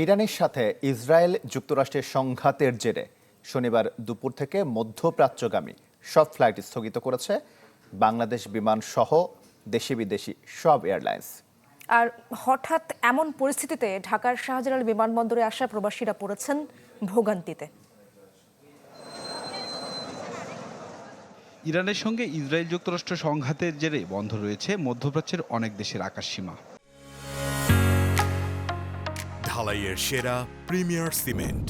ইরানের সাথে ইসরায়েল যুক্তরাষ্ট্রের সংঘাতের জেরে শনিবার দুপুর থেকে মধ্যপ্রাচ্যগামী সব ফ্লাইট স্থগিত করেছে বাংলাদেশ বিমান সহ দেশি বিদেশি সব এয়ারলাইন্স। আর হঠাৎ এমন পরিস্থিতিতে ঢাকার শাহজালাল বিমানবন্দরে আসা প্রবাসীরা পড়েছেন ভোগান্তিতে। ইরানের সঙ্গে ইসরায়েল যুক্তরাষ্ট্র সংঘাতের জেরে বন্ধ রয়েছে মধ্যপ্রাচ্যের অনেক দেশের আকাশসীমা। ঢালাইয়ের সেরা প্রিমিয়ার সিমেন্ট।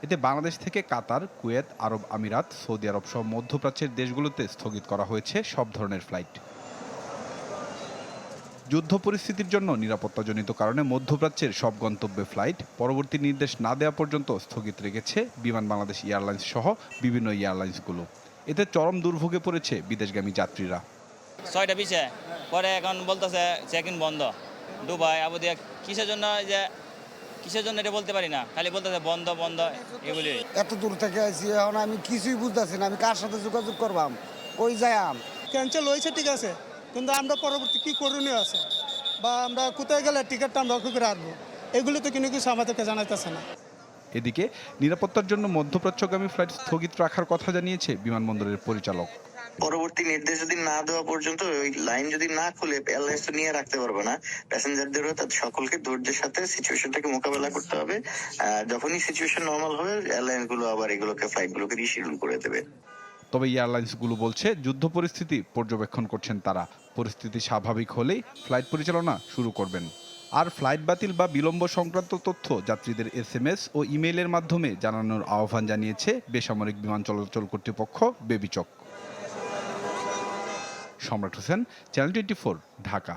এতে বাংলাদেশ থেকে কাতার, কুয়েত, আরব আমিরাত, সৌদি আরব সহ মধ্যপ্রাচ্যের দেশগুলোতে স্থগিত করা হয়েছে সব ধরনের ফ্লাইট। যুদ্ধ পরিস্থিতির জন্য নিরাপত্তাজনিত কারণে মধ্যপ্রাচ্যের সব গন্তব্যে ফ্লাইট পরবর্তী নির্দেশ না দেওয়া পর্যন্ত স্থগিত রেখেছে বিমান বাংলাদেশ এয়ারলাইন্স সহ বিভিন্ন এয়ারলাইন্সগুলো। এতে চরম দুর্ভোগে পড়েছে বিদেশগামী যাত্রীরা। 6টা পিছে পরে এখন বলতেছে চেক ইন বন্ধ। দুবাই, আবুধাবি কিসের জন্য এটা বলতে পারি না, খালি বলতেছে বন্ধ বন্ধ এগুলি। এত দূর থেকে আসি, এখন আমি কিছুই বুঝতেছি না, আমি কার সাথে যোগাযোগ করবাম, কই যাইম। ক্যান্সেল হয়েছে ঠিক আছে, কিন্তু আমরা পরবর্তী কি করণীয় আছে বা আমরা কোথায় গেলে টিকিটটা আমরা করে আসবো, এগুলো তো কিন্তু কিছু আমাদেরকে জানাইতেছে না। এদিকে নিরাপত্তার জন্য মধ্যপ্রাচ্যগামী ফ্লাইট স্থগিত রাখার কথা জানিয়েছে বিমানবন্দরের পরিচালক। পরবর্তী নির্দেশ যদি না দেওয়া পর্যন্ত ওই লাইন যদি না খুলে এয়ারলাইন্স তো নিয়ে রাখতে পারবে না, প্যাসেঞ্জারদেরও তাদের সকলকে ধৈর্যের সাথে সিচুয়েশনটাকে মোকাবেলা করতে হবে। যখনই সিচুয়েশন নর্মাল হবে এয়ারলাইন্স গুলো আবার এগুলোকে ফ্লাইট গুলোকে রিশিডিউল করে দেবে। তবে এয়ারলাইন্সগুলো বলছে যুদ্ধ পরিস্থিতি পর্যবেক্ষণ করছেন তারা, পরিস্থিতি স্বাভাবিক হলেই ফ্লাইট পরিচালনা শুরু করবেন। আর ফ্লাইট বাতিল বা বিলম্ব সংক্রান্ত তথ্য যাত্রীদের SMS ও ইমেইলের মাধ্যমে জানানোর আহ্বান জানিয়েছে বেসামরিক বিমান চলাচল কর্তৃপক্ষ বেবিচক। সম্রাট হোসেন, চ্যানেল 24, ঢাকা।